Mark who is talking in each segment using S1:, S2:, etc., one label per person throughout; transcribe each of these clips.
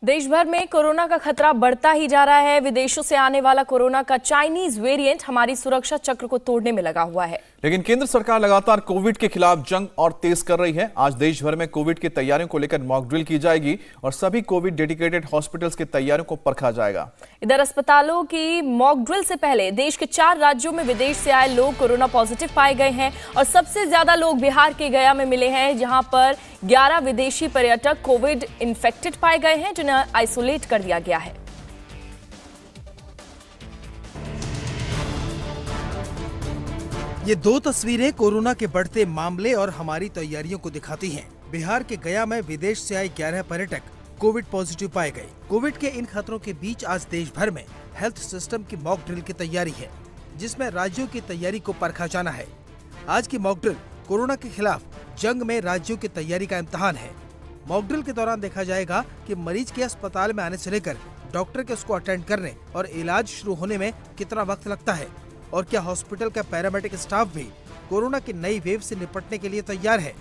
S1: देश भर में कोरोना का खतरा बढ़ता ही जा रहा है। विदेशों से आने वाला कोरोना का चाइनीज वेरिएंट हमारी सुरक्षा चक्र को तोड़ने में लगा हुआ है।
S2: लेकिन केंद्र सरकार लगातार कोविड के खिलाफ जंग और तेज कर रही है। आज देश भर में कोविड की तैयारियों को लेकर मॉक ड्रिल की जाएगी और सभी कोविड डेडिकेटेड हॉस्पिटल्स की तैयारियों को परखा जाएगा।
S1: इधर अस्पतालों की मॉक ड्रिल से पहले देश के 4 राज्यों में विदेश से आए लोग कोरोना पॉजिटिव पाए गए हैं और सबसे ज्यादा लोग बिहार के गया में मिले हैं, जहां पर 11 विदेशी पर्यटक कोविड इन्फेक्टेड पाए गए हैं, जिन्हें आइसोलेट कर दिया गया है।
S3: ये 2 तस्वीरें कोरोना के बढ़ते मामले और हमारी तैयारियों को दिखाती हैं। बिहार के गया में विदेश से आए 11 पर्यटक कोविड पॉजिटिव पाए गए। कोविड के इन खतरों के बीच आज देश भर में हेल्थ सिस्टम की मॉक ड्रिल की तैयारी है, जिसमें राज्यों की तैयारी को परखा जाना है। आज की मॉक ड्रिल कोरोना के खिलाफ जंग में राज्यों की तैयारी का इम्तिहान है। मॉक ड्रिल के दौरान देखा जाएगा कि मरीज के अस्पताल में आने से लेकर डॉक्टर के उसको अटेंड करने और इलाज शुरू होने में कितना वक्त लगता है और क्या हॉस्पिटल का पैरामेडिक स्टाफ भी कोरोना की नई वेव से निपटने के लिए तैयार है।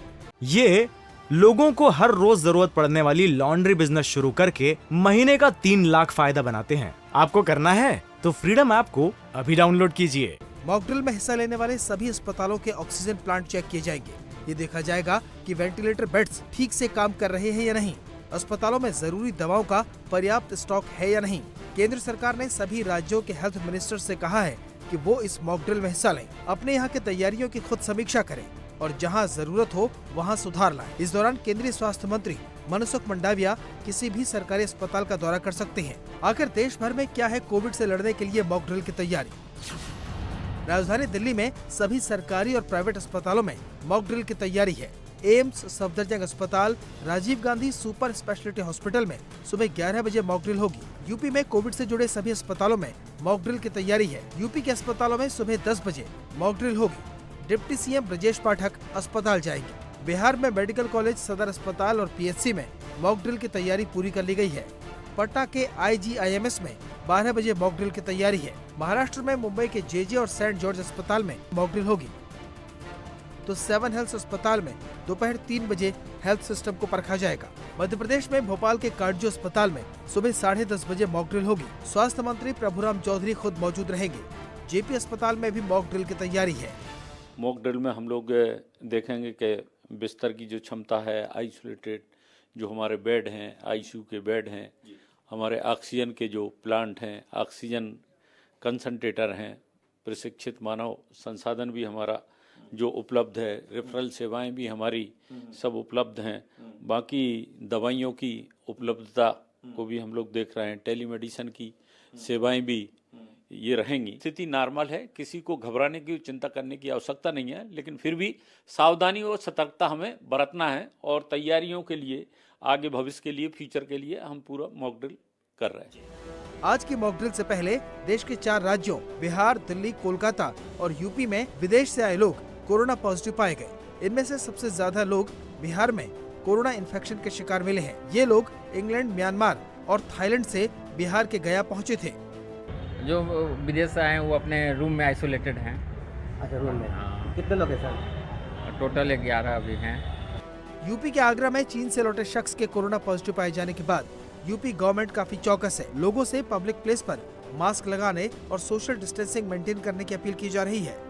S4: ये लोगों को हर रोज जरूरत पड़ने वाली लॉन्ड्री बिजनेस शुरू करके महीने का 3 लाख फायदा बनाते हैं। आपको करना है तो फ्रीडम ऐप को अभी डाउनलोड कीजिए।
S3: मॉक ड्रिल में हिस्सा लेने वाले सभी अस्पतालों के ऑक्सीजन प्लांट चेक किए जाएंगे। ये देखा जाएगा कि वेंटिलेटर बेड्स ठीक से काम कर रहे हैं या नहीं, अस्पतालों में जरूरी दवाओं का पर्याप्त स्टॉक है या नहीं। केंद्र सरकार ने सभी राज्यों के हेल्थ मिनिस्टर से कहा है कि वो इस मॉक ड्रिल में हिस्सा लें, अपने यहाँ की तैयारियों की खुद समीक्षा करें और जहाँ जरूरत हो वहाँ सुधार लाएं। इस दौरान केंद्रीय स्वास्थ्य मंत्री मनसुख मंडाविया किसी भी सरकारी अस्पताल का दौरा कर सकते हैं। आखिर देश भर में क्या है कोविड से लड़ने के लिए मॉक ड्रिल की तैयारी। राजधानी दिल्ली में सभी सरकारी और प्राइवेट अस्पतालों में मॉक ड्रिल की तैयारी है। एम्स, सफदरजंग अस्पताल, Rajiv Gandhi super speciality hospital में सुबह 11 बजे मॉक ड्रिल होगी। यूपी में कोविड से जुड़े सभी अस्पतालों में मॉक ड्रिल की तैयारी है। यूपी के अस्पतालों में सुबह 10 बजे मॉक ड्रिल होगी। डिप्टी सीएम ब्रजेश पाठक अस्पताल जाएंगे। बिहार में मेडिकल कॉलेज, सदर अस्पताल और पीएचसी में मॉक ड्रिल की तैयारी पूरी कर ली गई है। पटना के IGIMS में 12 बजे मॉक ड्रिल की तैयारी है। महाराष्ट्र में मुंबई के JJ और सेंट जॉर्ज अस्पताल में मॉक ड्रिल होगी, तो 7 हेल्थ अस्पताल में दोपहर 3 बजे हेल्थ सिस्टम को परखा जाएगा। मध्य प्रदेश में भोपाल के कार्डियो अस्पताल में सुबह 10:30 बजे मॉक ड्रिल होगी। स्वास्थ्य मंत्री प्रभुराम चौधरी खुद मौजूद रहेंगे। JP अस्पताल में भी मॉक ड्रिल की तैयारी है।
S5: मॉक ड्रिल में हम लोग देखेंगे कि बिस्तर की जो क्षमता है, आइसोलेटेड जो हमारे बेड हैं, ICU के बेड हैं, हमारे ऑक्सीजन के जो प्लांट हैं, ऑक्सीजन कंसंट्रेटर हैं, प्रशिक्षित मानव संसाधन भी हमारा जो उपलब्ध है, रेफरल सेवाएं भी हमारी सब उपलब्ध हैं। बाकी दवाइयों की उपलब्धता को भी हम लोग देख रहे हैं। टेलीमेडिसिन की सेवाएं भी ये रहेंगी। स्थिति नॉर्मल है, किसी को घबराने की, चिंता करने की आवश्यकता नहीं है, लेकिन फिर भी सावधानी और सतर्कता हमें बरतना है और तैयारियों के लिए, आगे भविष्य के लिए, फ्यूचर के लिए हम पूरा मॉक ड्रिल कर रहे हैं।
S3: आज की मॉक ड्रिल से पहले देश के 4 राज्यों बिहार, दिल्ली, कोलकाता और यूपी में विदेश से आए लोग कोरोना पॉजिटिव पाए गए। इनमें से सबसे ज्यादा लोग बिहार में कोरोना इन्फेक्शन के शिकार मिले हैं। ये लोग इंग्लैंड, म्यांमार और थाईलैंड से बिहार के गया पहुँचे थे।
S6: जो विदेश से आए हैं वो अपने रूम में आइसोलेटेड हैं।
S7: अच्छा, रूम में। हाँ। कितने लोग हैं सर?
S6: टोटल 11 अभी हैं।
S3: यूपी के आगरा में चीन से लौटे शख्स के कोरोना पॉजिटिव पाए जाने के बाद यूपी गवर्नमेंट काफी चौकस है। लोगों से पब्लिक प्लेस पर मास्क लगाने और सोशल डिस्टेंसिंग मेंटेन करने की अपील की जा रही है।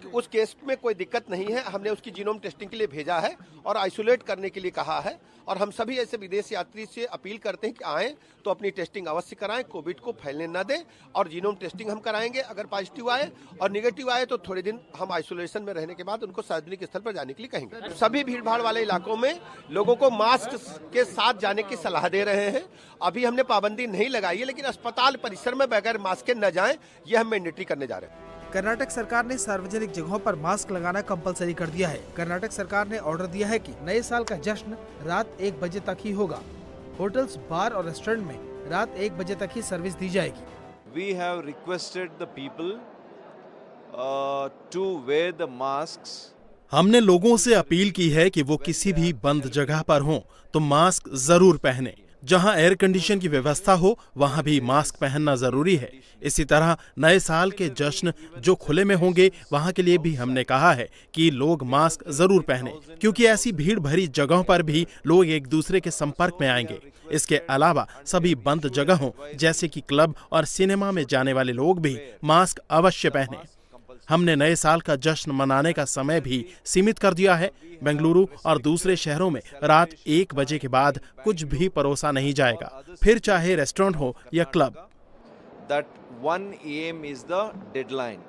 S7: उस केस में कोई दिक्कत नहीं है। हमने उसकी जीनोम टेस्टिंग के लिए भेजा है और आइसोलेट करने के लिए कहा है। और हम सभी ऐसे विदेश यात्री से अपील करते हैं कि आएं तो अपनी टेस्टिंग अवश्य कराएं, कोविड को फैलने न दें। और जीनोम टेस्टिंग हम कराएंगे। अगर पॉजिटिव आए और निगेटिव आए तो थोड़े दिन हम आइसोलेशन में रहने के बाद उनको सार्वजनिक स्थल पर जाने के लिए कहेंगे। सभी भीड़भाड़ वाले इलाकों में लोगों को मास्क के साथ जाने की सलाह दे रहे हैं। अभी हमने पाबंदी नहीं लगाई है, लेकिन अस्पताल परिसर में बगैर मास्क के न जाएं, ये हम मैंडेटरी करने जा रहे हैं।
S3: कर्नाटक सरकार ने सार्वजनिक जगहों पर मास्क लगाना कंपलसरी कर दिया है। कर्नाटक सरकार ने ऑर्डर दिया है कि नए साल का जश्न रात 1 बजे तक ही होगा। होटल्स, बार और रेस्टोरेंट में रात 1 बजे तक ही सर्विस दी जाएगी।
S8: We have requested the people to wear the masks.
S9: हमने लोगों से अपील की है कि वो किसी भी बंद जगह पर हों तो मास्क जरूर पहने। जहां एयर कंडीशन की व्यवस्था हो वहां भी मास्क पहनना जरूरी है। इसी तरह नए साल के जश्न जो खुले में होंगे वहां के लिए भी हमने कहा है कि लोग मास्क जरूर पहने, क्योंकि ऐसी भीड़ भरी जगहों पर भी लोग एक दूसरे के संपर्क में आएंगे। इसके अलावा सभी बंद जगहों जैसे कि क्लब और सिनेमा में जाने वाले लोग भी मास्क अवश्य पहने। हमने नए साल का जश्न मनाने का समय भी सीमित कर दिया है। बेंगलुरु और दूसरे शहरों में रात 1 बजे के बाद कुछ भी परोसा नहीं जाएगा, फिर चाहे रेस्टोरेंट हो या club.
S8: That 1 AM is the deadline.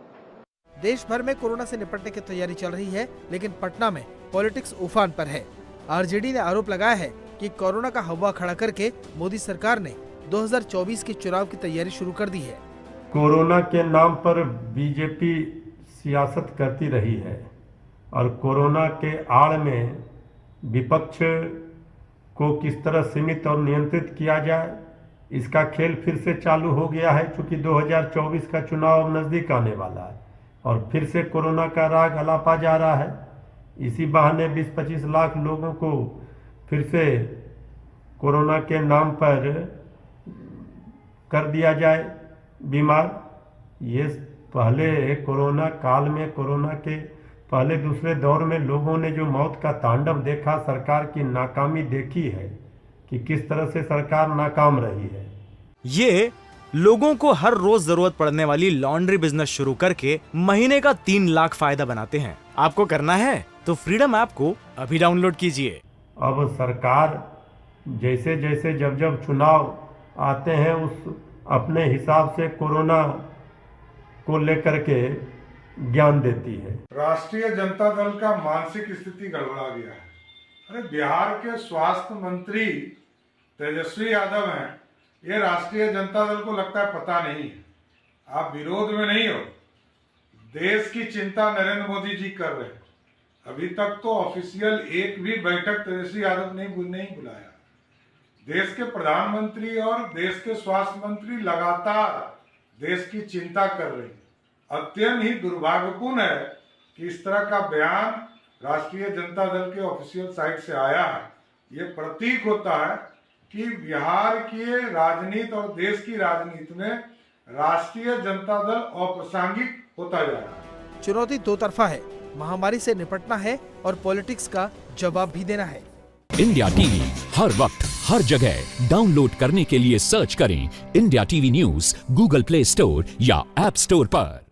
S3: देश भर में कोरोना से निपटने की तैयारी चल रही है, लेकिन पटना में पॉलिटिक्स उफान पर है। आरजेडी ने आरोप लगाया है कि कोरोना का हवा खड़ा करके मोदी सरकार ने 2024 के चुनाव की तैयारी शुरू कर दी है।
S10: कोरोना के नाम पर बीजेपी सियासत करती रही है और कोरोना के आड़ में विपक्ष को किस तरह सीमित और नियंत्रित किया जाए, इसका खेल फिर से चालू हो गया है। चूंकि 2024 का चुनाव नजदीक आने वाला है और फिर से कोरोना का राग अलापा जा रहा है। इसी बहाने 20-25 लाख लोगों को फिर से कोरोना के नाम पर कर दिया जाए बीमार। ये पहले कोरोना काल में, कोरोना के पहले दूसरे दौर में लोगों ने जो मौत का तांडव देखा, सरकार की नाकामी देखी है कि किस तरह से सरकार नाकाम रही है।
S4: ये लोगों को हर रोज जरूरत पड़ने वाली लॉन्ड्री बिजनेस शुरू करके महीने का 3 लाख फायदा बनाते हैं। आपको करना है तो फ्रीडम ऐप को अभी डाउनलोड कीजिए।
S10: अब सरकार जैसे जैसे जब चुनाव आते हैं उस अपने हिसाब से कोरोना को लेकर के ज्ञान देती है।
S11: राष्ट्रीय जनता दल का मानसिक स्थिति गड़बड़ा गया है। अरे बिहार के स्वास्थ्य मंत्री तेजस्वी यादव हैं, ये राष्ट्रीय जनता दल को लगता है पता नहीं है। आप विरोध में नहीं हो, देश की चिंता नरेंद्र मोदी जी कर रहे हैं। अभी तक तो ऑफिशियल एक भी बैठक तेजस्वी यादव ने नहीं बुलाया। देश के प्रधानमंत्री और देश के स्वास्थ्य मंत्री लगातार देश की चिंता कर रहे हैं। अत्यंत ही दुर्भाग्यपूर्ण है कि इस तरह का बयान राष्ट्रीय जनता दल के ऑफिशियल साइट से आया है। ये प्रतीक होता है कि बिहार की राजनीति और देश की राजनीति में राष्ट्रीय जनता दल अप्रासंगिक होता जा रहा है।
S3: चुनौती दो तरफा है, महामारी से निपटना है और पॉलिटिक्स का जवाब भी देना है।
S12: इंडिया टीवी हर वक्त हर जगह डाउनलोड करने के लिए सर्च करें India TV news Google play store या ऐप स्टोर पर।